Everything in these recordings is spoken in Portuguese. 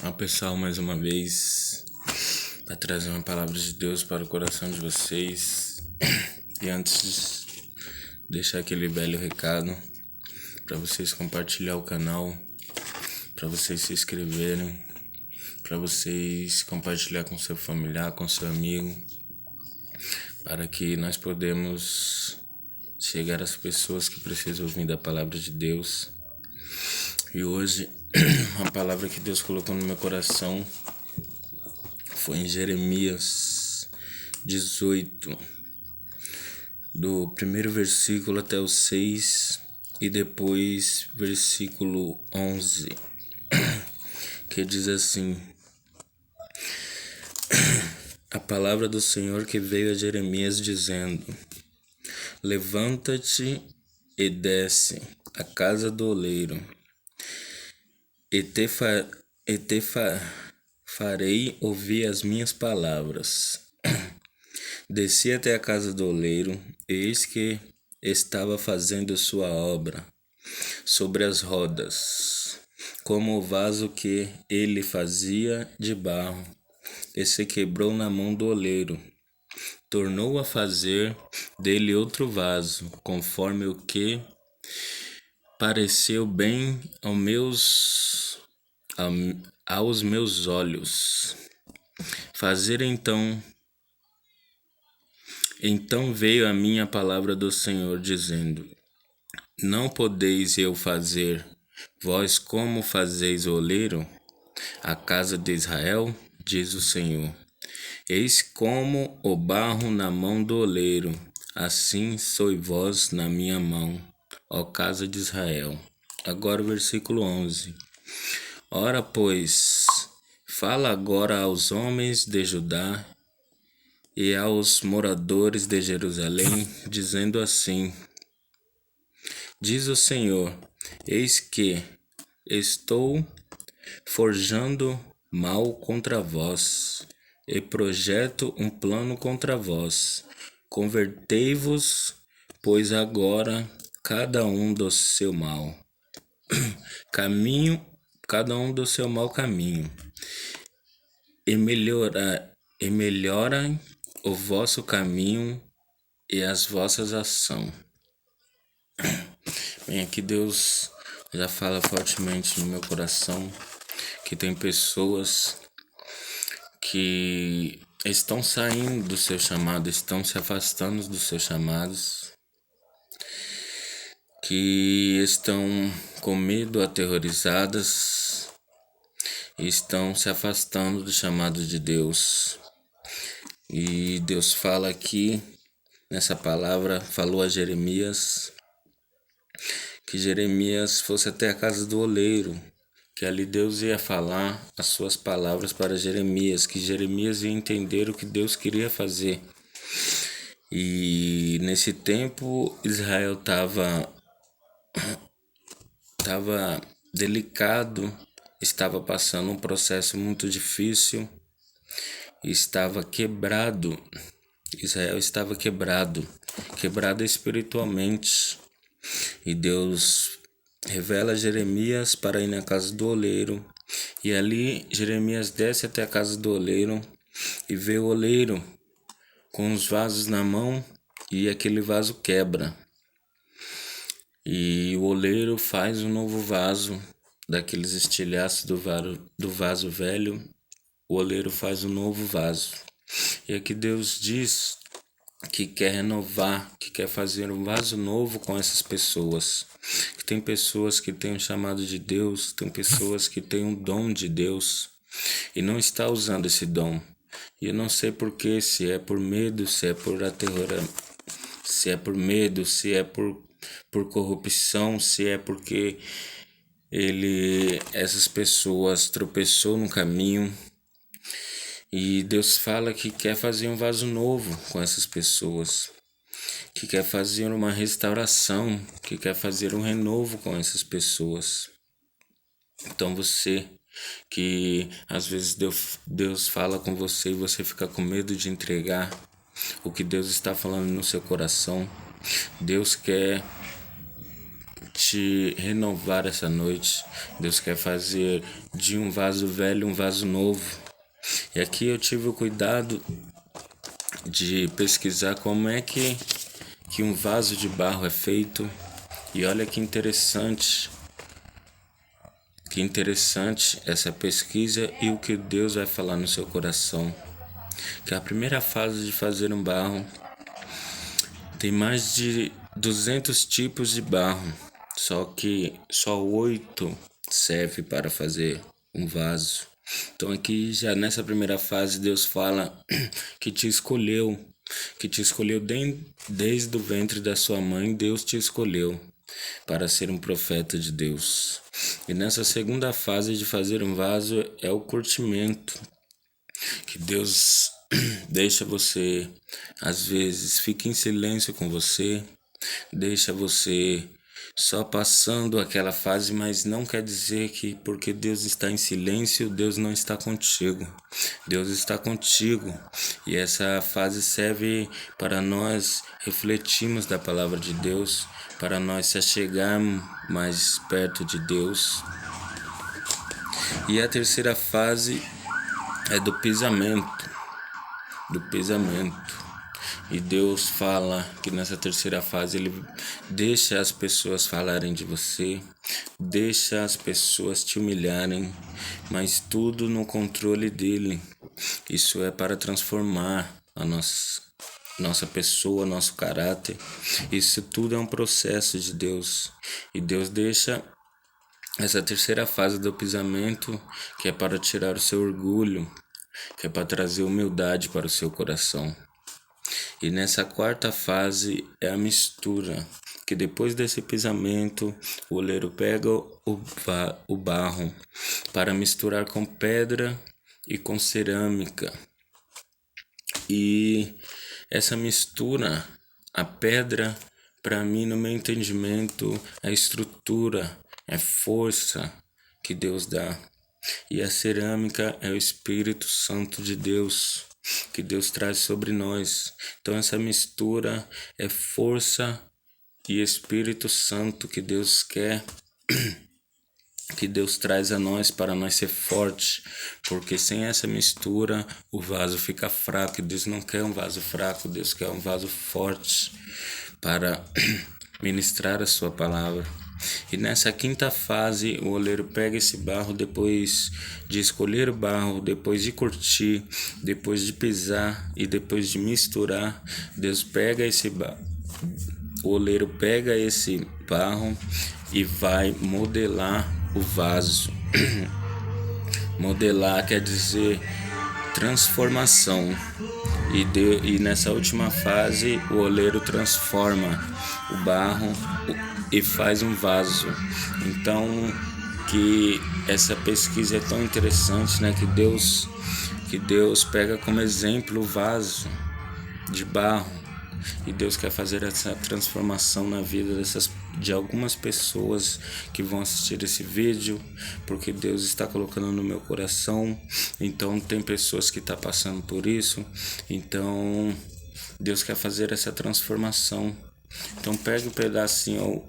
Olá pessoal, mais uma vez para trazer uma palavra de Deus para o coração de vocês. E antes de deixar aquele velho recado para vocês compartilhar o canal, para vocês se inscreverem, para vocês compartilhar com seu familiar, com seu amigo, para que nós podemos chegar às pessoas que precisam ouvir da palavra de Deus. E hoje a palavra que Deus colocou no meu coração foi em Jeremias 18, do primeiro versículo até o 6 e depois versículo 11, que diz assim: a palavra do Senhor que veio a Jeremias dizendo: levanta-te e desce à casa do oleiro, farei ouvir as minhas palavras. Desci até a casa do oleiro, eis que estava fazendo sua obra sobre as rodas, como o vaso que ele fazia de barro, e se quebrou na mão do oleiro. Tornou a fazer dele outro vaso, conforme o que pareceu bem aos meus olhos. Fazer Então veio a minha palavra do Senhor, dizendo: não podeis eu fazer, vós como fazeis o oleiro, a casa de Israel, diz o Senhor. Eis como o barro na mão do oleiro, assim sois vós na minha mão, ó casa de Israel. Agora o versículo 11. Ora, pois, fala agora aos homens de Judá e aos moradores de Jerusalém, dizendo assim: diz o Senhor, eis que estou forjando mal contra vós, e projeto um plano contra vós. Convertei-vos, pois agora cada um do seu mal caminho, cada um do seu mau caminho, e melhora o vosso caminho e as vossas ações. Bem, aqui Deus já fala fortemente no meu coração que tem pessoas que estão saindo do seu chamado, estão se afastando dos seus chamados, que estão com medo, aterrorizadas, e estão se afastando do chamado de Deus. E Deus fala aqui, nessa palavra, falou a Jeremias, que Jeremias fosse até a casa do oleiro, que ali Deus ia falar as suas palavras para Jeremias, que Jeremias ia entender o que Deus queria fazer. E nesse tempo Israel estava delicado, estava passando um processo muito difícil, estava quebrado. Israel estava quebrado espiritualmente. E Deus revela a Jeremias para ir na casa do oleiro. E ali Jeremias desce até a casa do oleiro e vê o oleiro com os vasos na mão, e aquele vaso quebra. E o oleiro faz um novo vaso, daqueles estilhaços do vaso velho, o oleiro faz um novo vaso. E aqui Deus diz que quer renovar, que quer fazer um vaso novo com essas pessoas. Que tem pessoas que têm um chamado de Deus, tem pessoas que têm um dom de Deus e não está usando esse dom. E eu não sei porquê, se é por medo, se é por se é por medo, se é por corrupção, se é porque essas pessoas tropeçou no caminho. E Deus fala que quer fazer um vaso novo com essas pessoas, que quer fazer uma restauração, que quer fazer um renovo com essas pessoas. Então você que às vezes Deus fala com você e você fica com medo de entregar o que Deus está falando no seu coração, Deus quer te renovar essa noite. Deus quer fazer de um vaso velho um vaso novo. E aqui eu tive o cuidado de pesquisar como é que um vaso de barro é feito. E olha que interessante essa pesquisa e o que Deus vai falar no seu coração. Que a primeira fase de fazer um barro tem mais de 200 tipos de barro, só que só 8 serve para fazer um vaso. Então aqui já nessa primeira fase Deus fala que te escolheu, desde o ventre da sua mãe. Deus te escolheu para ser um profeta de Deus. E nessa segunda fase de fazer um vaso é o curtimento, que Deus deixa você, às vezes fica em silêncio com você, deixa você só passando aquela fase, mas não quer dizer que porque Deus está em silêncio, Deus não está contigo. Deus está contigo. E essa fase serve para nós refletirmos da palavra de Deus, para nós se achegarmos mais perto de Deus. E a terceira fase é do pisamento. E Deus fala que nessa terceira fase Ele deixa as pessoas falarem de você, deixa as pessoas te humilharem, mas tudo no controle dEle. Isso é para transformar a nossa pessoa, nosso caráter. Isso tudo é um processo de Deus. E Deus deixa essa terceira fase do pisamento, que é para tirar o seu orgulho, que é para trazer humildade para o seu coração. E nessa quarta fase é a mistura, que depois desse pisamento, o oleiro pega o barro para misturar com pedra e com cerâmica. E essa mistura, a pedra, para mim, no meu entendimento, é estrutura, é força que Deus dá. E a cerâmica é o Espírito Santo de Deus, que Deus traz sobre nós. Então essa mistura é força e Espírito Santo que Deus quer, que Deus traz a nós para nós ser forte, porque sem essa mistura o vaso fica fraco. Deus não quer um vaso fraco, Deus quer um vaso forte para ministrar a sua palavra. E nessa quinta fase, o oleiro pega esse barro, depois de escolher o barro, depois de curtir, depois de pisar e depois de misturar, Deus pega o oleiro pega esse barro e vai modelar o vaso. Modelar quer dizer transformação. E nessa última fase, o oleiro transforma o barro e faz um vaso. Então, que essa pesquisa é tão interessante, né? Que Deus pega como exemplo o vaso de barro. E Deus quer fazer essa transformação na vida de algumas pessoas que vão assistir esse vídeo, porque Deus está colocando no meu coração. Então tem pessoas que estão passando por isso. Então Deus quer fazer essa transformação. Então pegue um pedacinho,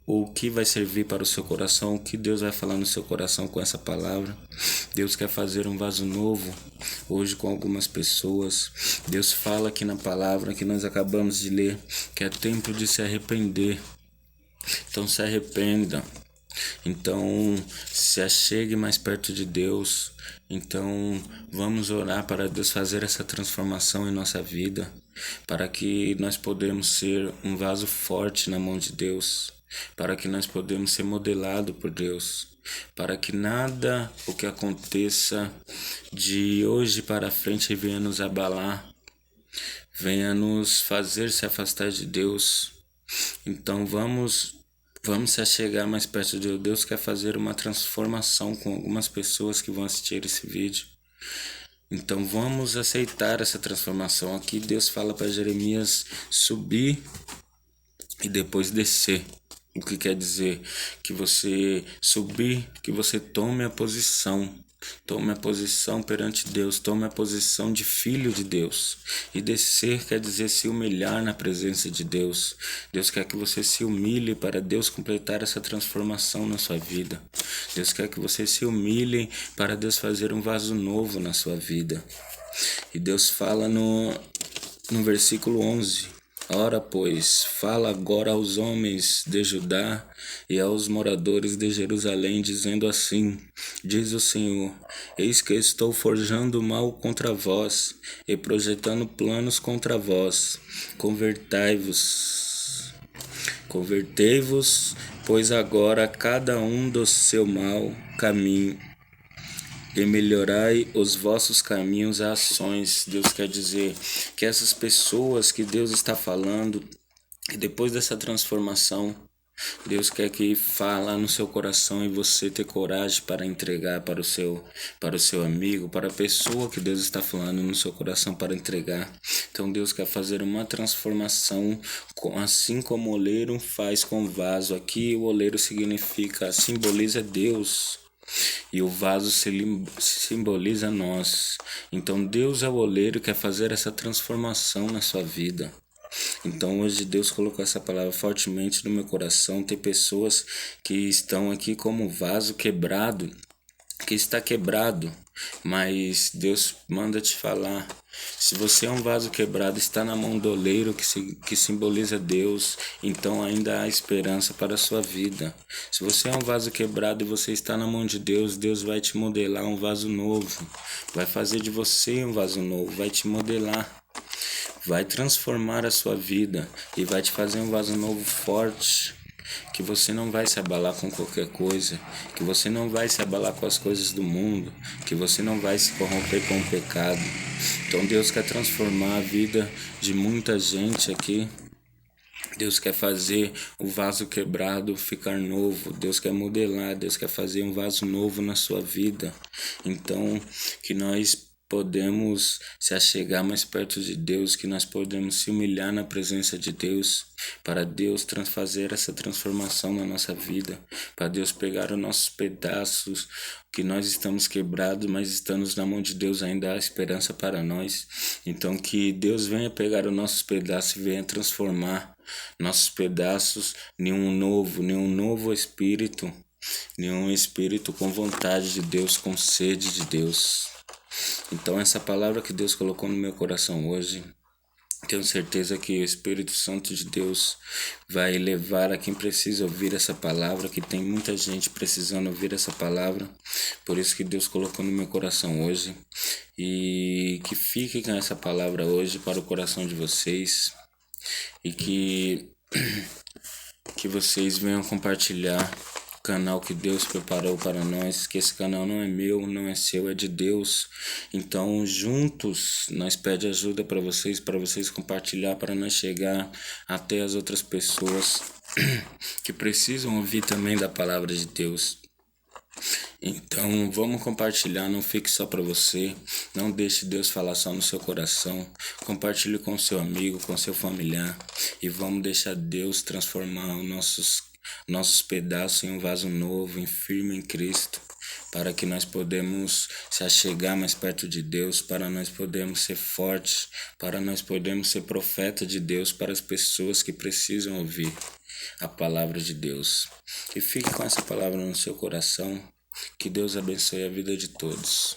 o que vai servir para o seu coração, o que Deus vai falar no seu coração com essa palavra. Deus quer fazer um vaso novo hoje com algumas pessoas. Deus fala aqui na palavra que nós acabamos de ler que é tempo de se arrepender. Então se arrependa. Então se achegue mais perto de Deus. Então vamos orar para Deus fazer essa transformação em nossa vida, para que nós podemos ser um vaso forte na mão de Deus, para que nós podemos ser modelados por Deus, para que nada o que aconteça de hoje para frente venha nos abalar, venha nos fazer se afastar de Deus. Então vamos se achegar mais perto de Deus. Deus quer fazer uma transformação com algumas pessoas que vão assistir esse vídeo. Então vamos aceitar essa transformação. Aqui Deus fala para Jeremias subir e depois descer. O que quer dizer? Que você subir, que você tome a posição. Tome a posição perante Deus, tome a posição de filho de Deus. E descer quer dizer se humilhar na presença de Deus. Deus quer que você se humilhe para Deus completar essa transformação na sua vida. Deus quer que você se humilhe para Deus fazer um vaso novo na sua vida. E Deus fala no versículo 11. Ora, pois, fala agora aos homens de Judá e aos moradores de Jerusalém, dizendo assim: diz o Senhor, eis que estou forjando mal contra vós e projetando planos contra vós. Convertei-vos, pois agora cada um do seu mau caminho e melhorai os vossos caminhos e ações. Deus quer dizer que essas pessoas que Deus está falando, que depois dessa transformação, Deus quer que fala no seu coração e você ter coragem para entregar para o seu amigo, para a pessoa que Deus está falando no seu coração para entregar. Então Deus quer fazer uma transformação, assim como o oleiro faz com o vaso. Aqui o oleiro simboliza Deus. E o vaso simboliza nós. Então Deus é o oleiro e quer fazer essa transformação na sua vida. Então hoje Deus colocou essa palavra fortemente no meu coração. Tem pessoas que estão aqui como vaso quebrado, que está quebrado, mas Deus manda te falar. Se você é um vaso quebrado, está na mão do oleiro que simboliza Deus, então ainda há esperança para a sua vida. Se você é um vaso quebrado e você está na mão de Deus, Deus vai te modelar um vaso novo, vai fazer de você um vaso novo, vai te modelar, vai transformar a sua vida e vai te fazer um vaso novo forte, que você não vai se abalar com qualquer coisa, que você não vai se abalar com as coisas do mundo, que você não vai se corromper com o pecado. Então Deus quer transformar a vida de muita gente aqui. Deus quer fazer o vaso quebrado ficar novo. Deus quer modelar, Deus quer fazer um vaso novo na sua vida. Então, que nós podemos se achegar mais perto de Deus, que nós podemos se humilhar na presença de Deus, para Deus fazer essa transformação na nossa vida, para Deus pegar os nossos pedaços, que nós estamos quebrados, mas estamos na mão de Deus, ainda há esperança para nós. Então que Deus venha pegar os nossos pedaços e venha transformar nossos pedaços em um novo espírito, em um espírito com vontade de Deus, com sede de Deus. Então essa palavra que Deus colocou no meu coração hoje, tenho certeza que o Espírito Santo de Deus vai levar a quem precisa ouvir essa palavra, que tem muita gente precisando ouvir essa palavra. Por isso que Deus colocou no meu coração hoje. E que fique com essa palavra hoje para o coração de vocês. E que vocês venham compartilhar o canal que Deus preparou para nós, que esse canal não é meu, não é seu, é de Deus. Então juntos nós pedimos ajuda para vocês compartilhar, para nós chegar até as outras pessoas que precisam ouvir também da palavra de Deus. Então vamos compartilhar, não fique só para você, não deixe Deus falar só no seu coração, compartilhe com seu amigo, com seu familiar, e vamos deixar Deus transformar os nossos pedaços em um vaso novo, em firme em Cristo, para que nós podemos se achegar mais perto de Deus, para nós podemos ser fortes, para nós podemos ser profeta de Deus para as pessoas que precisam ouvir a palavra de Deus. E fique com essa palavra no seu coração. Que Deus abençoe a vida de todos.